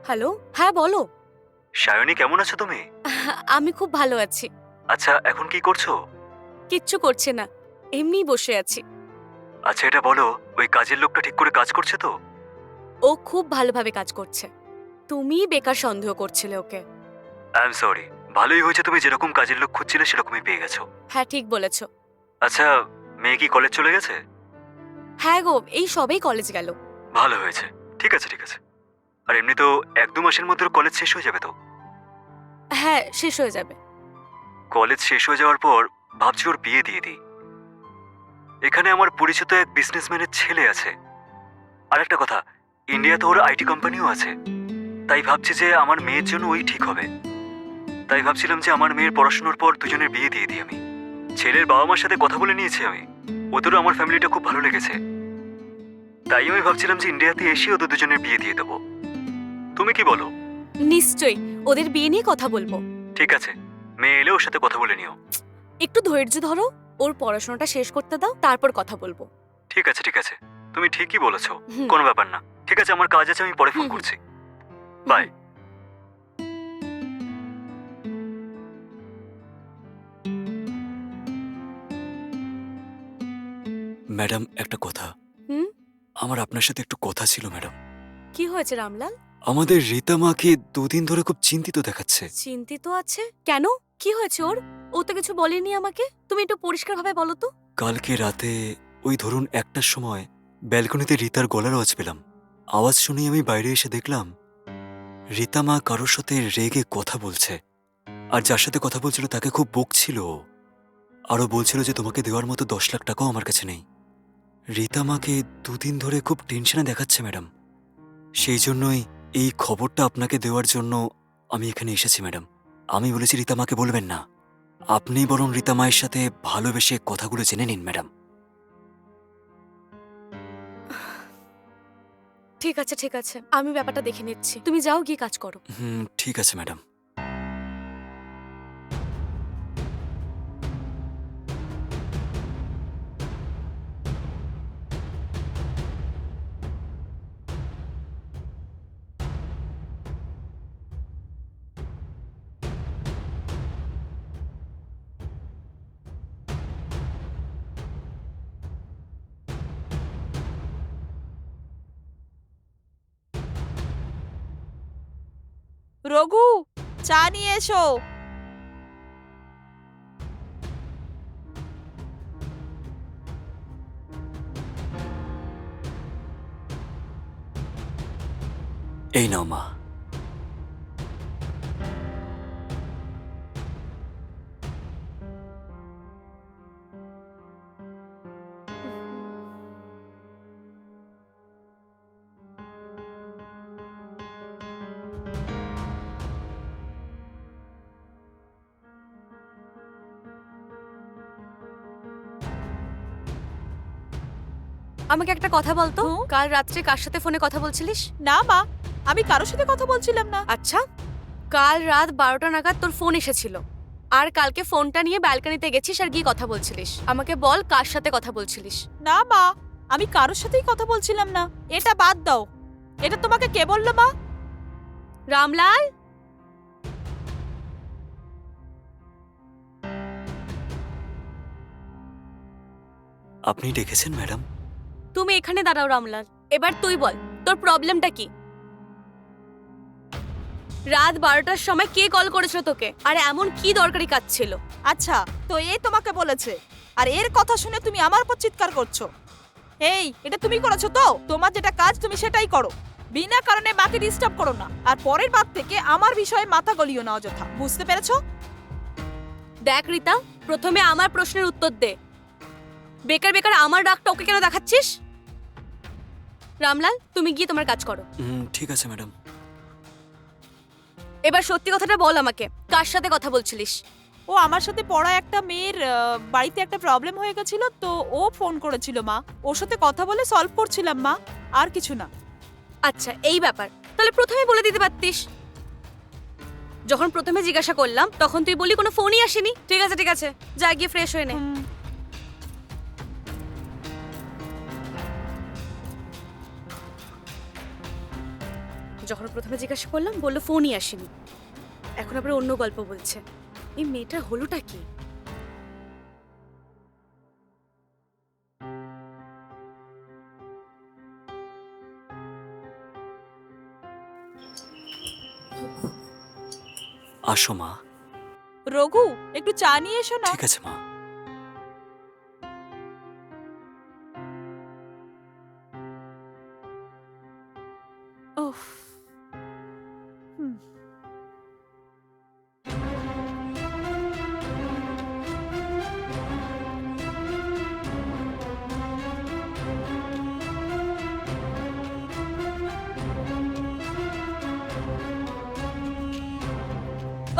Hello, হ্যাঁ বলো। সায়নী, কেমন আছো তুমি? আমি খুব ভালো আছি। আচ্ছা, এখন কি করছো? কিচ্ছু করছে না, এমনি বসে আছি। আচ্ছা, এটা বলো, ওই কাজের লোকটা ঠিক করে কাজ করছে তো? ও খুব ভালোভাবে কাজ করছে। তুমি বেকার সন্দেহ করছিলে ওকে। I am sorry. ভালোই হয়েছে তুমি যেরকম কাজের লোক খুঁজছিলে সেরকমই পেয়ে গেছো। হ্যাঁ ঠিক বলেছ। আচ্ছা, মেয়ে কি কলেজ চলে গেছে? হ্যাঁ গো, এই সবেই কলেজ গেল। ভালো হয়েছে। ঠিক আছে ঠিক আছে। আর এমনি তো 1-2 মাসের মধ্যে ওর কলেজ শেষ হয়ে যাবে তো? হ্যাঁ শেষ হয়ে যাবে। কলেজ শেষ হয়ে যাওয়ার পর ভাবছি ওর বিয়ে দিয়ে দিই। এখানে আমার পরিচিত এক বিজনেসম্যানের ছেলে আছে। আর একটা কথা, ইন্ডিয়াতে ওর আইটি কোম্পানিও আছে। তাই ভাবছি যে আমার মেয়ের জন্য ওই ঠিক হবে। তাই ভাবছিলাম যে আমার মেয়ের পড়াশোনার পর দুজনের বিয়ে দিয়ে দিই আমি। ছেলের বাবা মার সাথে কথা বলে নিয়েছি আমি। ওদেরও আমার ফ্যামিলিটা খুব ভালো লেগেছে। তাই আমি ভাবছিলাম যে ইন্ডিয়াতে এসে ওদের দুজনের বিয়ে দিয়ে দেবো। তুমি কি বলো? নিশ্চয়ই, ওদের বিয়ে নিয়ে কথা বলবো। ঠিক আছে, মেয়ে এলে ওর সাথে কথা বলে নিও। একটু ধৈর্য ধরো, ওর পড়াশোনাটা শেষ করতে দাও, তারপর কথা বলবো। ঠিক আছে ঠিক আছে, তুমি ঠিকই বলেছো। হুম। কোনো ব্যাপার না। ঠিক আছে, আমার কাজ আছে, আমি পরে ফোন হুম। করছি। বাই। ম্যাডাম, একটা কথা। হুম। আমার আপনার সাথে একটু কথা ছিল ম্যাডাম। কি হয়েছে রামলাল? আমাদের রীতা মাকে দুদিন ধরে খুব চিন্তিত দেখাচ্ছে। চিন্তিত আছে কেন? কি হয়েছে ওর? ও তো কিছু বলেনি আমাকে। তুমি একটু পরিষ্কারভাবে বলো তো। কালকে রাতে ওই ধরুন 1টার সময় ব্যালকনিতে রীতার গলার আওয়াজ পেলাম। আওয়াজ শুনেই আমি বাইরে এসে দেখলাম রীতা মা কারোর সাথে রেগে কথা বলছে। আর যার সাথে কথা বলছিল তাকে খুব বকছিল ও। আরও বলছিল যে তোমাকে দেওয়ার মতো 10 লাখ টাকাও আমার কাছে নেই। রীতা মাকে দুদিন ধরে খুব টেনশনে দেখাচ্ছে ম্যাডাম। সেই জন্যই এই খবরটা আপনাকে দেওয়ার জন্য আমি এখানে এসেছি ম্যাডাম। আমি বলেছি রীতা মাকে বলবেন না, আপনি বরং রীতা মায়ের সাথে ভালোবেসে কথাগুলো জেনে নিন ম্যাডাম। ঠিক আছে ঠিক আছে, আমি ব্যাপারটা দেখে নিচ্ছি। তুমি যাও গিয়ে কাজ করো। ঠিক আছে ম্যাডাম। রঘু, চা নিয়ে এসো। এই নাও মা। আমাকে একটা কথা বলতো, হুম? কাল রাত্রে কার সাথে ফোনে কথা বলছিলিস? না মা, আমি কারোর সাথে কথা বলছিলাম না। আচ্ছা, কাল রাত 12টা নাগাদ তোর ফোন এসেছিল। আর কালকে ফোনটা নিয়ে ব্যালকনিতে গেছিস আর গিয়ে কথা বলছিলিস। আমাকে বল কার সাথে কথা বলছিলিস? না মা, আমি কারোর সাথেই কথা বলছিলাম না। এটা বাদ দাও। এটা তোমাকে কে বললো মা? রামলাল, আপনি ডেকেছেন ম্যাডাম? তুমি এখানে দাঁড়াও রামলাল। এবার তুই বল, তোর প্রবলেমটা কি? রাত 12টার সময় কে কল করেছিল তোকে? আর এমন কি দরকারি কাজ ছিল? আচ্ছা, তো এ তোমাকে বলেছে, আর এর কথা শুনে তুমি আমার উপর চিৎকার করছো। এই, এটা তুমি করেছো তো? তোমার যেটা কাজ তুমি সেটাই করো। বিনা কারণে মাকে ডিস্টার্ব করো না। আর পরের বার থেকে আমার বিষয়ে মাথা গলিও না অযথা। বুঝতে পেরেছো? দেখ রীতা, প্রথমে আমার প্রশ্নের উত্তর দে। বেকার বেকার আমার ডাকটা ওকে কেন দেখাচ্ছিস? রামলাল, তুমি গিয়ে তোমার কাজ করো। ঠিক আছে ম্যাডাম। এবার সত্যি কথাটা বল আমাকে, কার সাথে কথা বলছিলিস? ও আমার সাথে পড়া একটা মেয়ের বাড়িতে একটা প্রবলেম হয়ে গেছিল, তো ও ফোন করেছিল মা। ওর সাথে কথা বলে সলভ করছিলাম মা, আর কিছু না। আচ্ছা, এই ব্যাপার। তাহলে প্রথমে বলে দিতে পারতিস। যখন প্রথমে জিজ্ঞাসা করলাম তখন তুই বলি কোনো ফোনই আসেনি। ঠিক আছে ঠিক আছে, যা গিয়ে ফ্রেশ হয়ে নে। যখন প্রথমে জিজ্ঞাসা করলাম বললো ফোনই আসেনি। এখন আবার অন্য গল্প বলছে। এই মেয়েটার হলোটা কি? আসো মা। রঘু, একটু চা নিয়ে এসো না। ঠিক আছে মা। ওহ, হুম।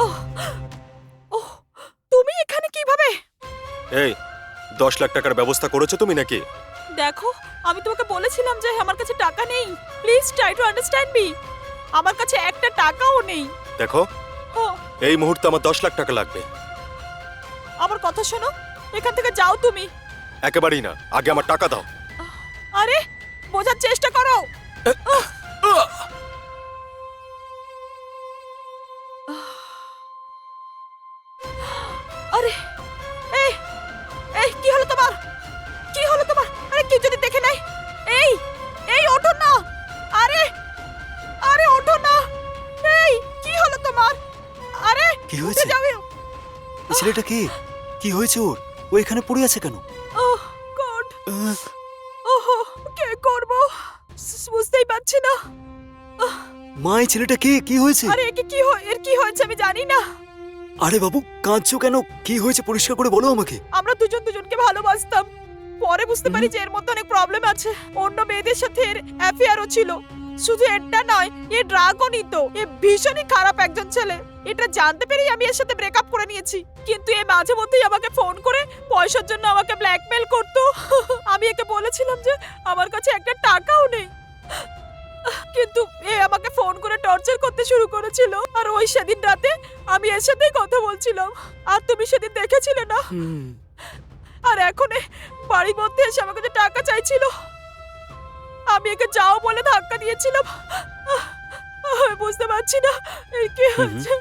ওহ, ওহ, তুমি এখানে কিভাবে? এই 10 লাখ টাকার ব্যবস্থা করেছো তুমি নাকি? দেখো, আমি তোমাকে বলেছিলাম যে আমার কাছে টাকা নেই। Please try to understand me. আমার কাছে একটা টাকাও নেই। দেখো, হো, এই মুহূর্তে আমার 10 লাখ টাকা লাগবে। আমার কথা শোনো, এখান থেকে যাও তুমি। একেবারেই না, আগে আমার টাকা দাও। আরে, বোঝার চেষ্টা করো। আরে, এই এই কি হলো তোমার? কি হলো তোমার? আরে কি যদি দেখে নাই? এই এই ওঠো না। আরে আরে ওঠো না। এই কি হলো তোমার? আরে কি উঠে হয়েছে? যাও। এই ছেলেটা কে? কি হয়েছে ওর? ও এখানে পড়ে আছে কেন? ওহ গড, আহ, ওহো, কে করব বুঝতেই পারছি না। মা, এই ছেলেটা কে? কি হয়েছে? আরে একে কি এর কি হয়েছে আমি জানি না। আরে বাবু, কাঁদছো কেন? কি হয়েছে পরিষ্কার করে বলো আমাকে। আমরা দুজন দুজনকে ভালোবাসতাম। পরে বুঝতে পারি যে এর মধ্যে অনেক প্রবলেম আছে। অন্য মেয়েদের সাথে এর অ্যাফেয়ারও ছিল। শুধু এটা নয়, এ ড্রাগও নিত। এ ভীষণই খারাপ একজন ছেলে। এটা জানতে পেরেই আমি এর সাথে ব্রেকআপ করে নিয়েছি। কিন্তু এ মাঝে মধ্যেই আমাকে ফোন করে পয়সার জন্য আমাকে ব্ল্যাকমেল করতো। আমি একে বলেছিলাম যে আমার কাছে একটা টাকাও নেই। কিন্তু এ আমাকে ফোন করে টর্চার করতে শুরু করেছিল। আর ওই সেদিন রাতে আমি এর সাথেই কথা বলছিলাম। আর তুমি সেদিন দেখেছিলে না? হুম। আর এখন বাড়ির মধ্যে এসে আমার কাছে টাকা চাইছিল। আমি একে যাও বলে ধাক্কা দিয়েছিলাম। আমি বুঝতে পারছি না এই কি হচ্ছে।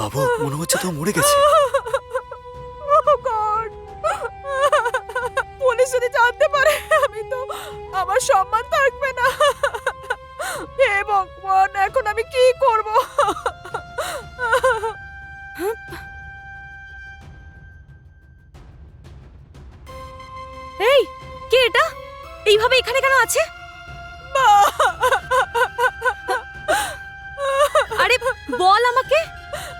বাবু, মনে হচ্ছে তো মরে গেছে। Oh God! পুলিশ যদি জানতে পারে আমি তো, আমার সম্মান থাকবে না। হে ভগবান, এখন আমি কি করব? এই কে এটা? এইভাবে এখানে কেন আছে? আরে বল আমাকে,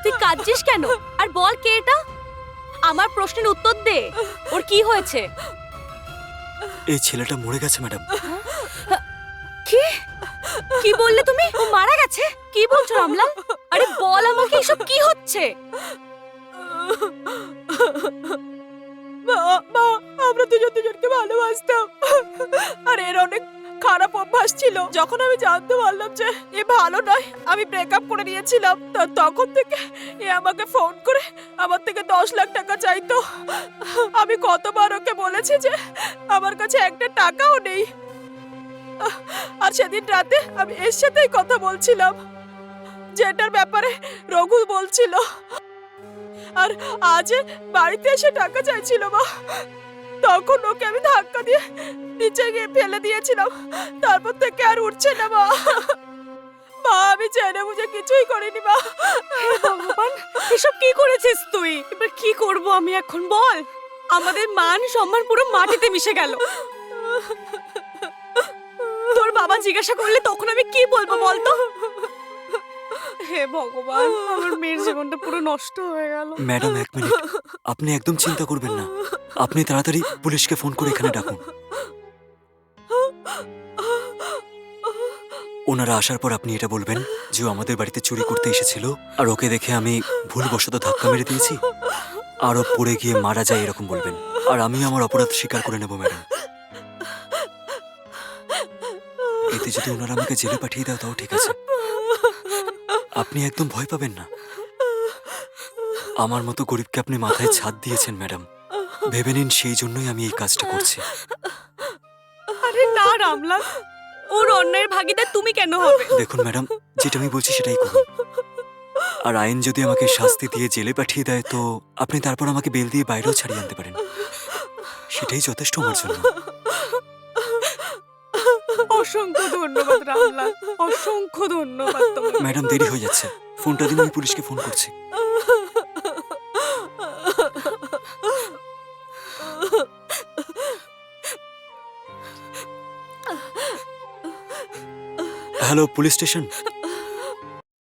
তুই কাঁদছিস কেন? আর বল কে এটা? আমার প্রশ্নের উত্তর দে। ওর কি হয়েছে? এই ছেলেটা মরে গেছে ম্যাডাম। কি কি বললে তুমি? ও মারা গেছে? কি বলছো রামলাল? আরে বল আমাকে, এসব কি হচ্ছে? মা, আমরা দুজন দুজনকে ভালোবাসতাম। আর এর অনেক খারাপ অভ্যাস ছিল। যখন আমি জানতে পারলাম যে এ ভালো নয়, আমি ব্রেকআপ করে নিয়েছিলাম। তখন থেকে এ আমাকে ফোন করে আমার থেকে 10 লাখ টাকা চাইতো। আমি কতবার ওকে বলেছি যে আমার কাছে একটা টাকাও নেই। আর সেদিন রাতে আমি এর সাথেই কথা বলছিলাম, যেটার ব্যাপারে রঘু বলছিল। আর আজ বাড়িতে এসে টাকা চাইছিল মা। তখন ওকে আমি ধাক্কা দিয়ে নিচে গিয়ে ফেলে দিয়েছিলাম। তারপর থেকে আর উঠছে না মা। মা, আমি জেনে বুঝে কিছুই করিনি মা। হে ভগবান, এসব কি করেছিস তুই? এবার কি করব আমি এখন বল? আমাদের মান সম্মান পুরো মাটিতে মিশে গেল। তোর বাবা জিজ্ঞাসা করলে তখন আমি কি বলবো বলতো? হে ভগবান, আমার মেয়ের জীবনটা পুরো নষ্ট হয়ে গেল। Madam, 1 minute. আপনি একদম চিন্তা করবেন না। আপনি তাড়াতাড়ি পুলিশকে ফোন করে এখানে ডাকুন। ওনারা আসার পর আপনি এটা বলবেন যে ও আমাদের বাড়িতে চুরি করতে এসেছিল, আর ওকে দেখে আমি ভুলবশত ধাক্কা মেরে দিয়েছি, আর ও পড়ে গিয়ে মারা যায় এরকম বলবেন। আর আমি আমার অপরাধ স্বীকার করে নেব ম্যাডাম। এতে যদি ওনারা আমাকে জেলে পাঠিয়ে দাও তাও ঠিক আছে। আপনি একদম ভয় পাবেন না। আমার মতো গরিবকে আপনি মাথায় ছাদ দিয়েছেন ম্যাডাম। ভেবে নিন সেই জন্যই আমি এই কাজটা করছি। আরে না রামলাল, ওর অন্যায়ের ভাগিদার তুমি কেন হবে? দেখুন ম্যাডাম, যেটা আমি বলছি সেটাই করুন। আর আইন যদি আমাকে শাস্তি দিয়ে জেলে পাঠিয়ে দেয় তো আপনি তারপর আমাকে বেল দিয়ে বাইরেও ছাড়িয়ে আনতে পারেন। সেটাই যথেষ্ট আমার জন্য। অসংখ্য ধন্যবাদ রামলাল, অসংখ্য ধন্যবাদ তোমাকে। ম্যাডাম দেরি হয়ে যাচ্ছে, ফোনটা দিন, আমি পুলিশকে ফোন করছি। Hello, police station.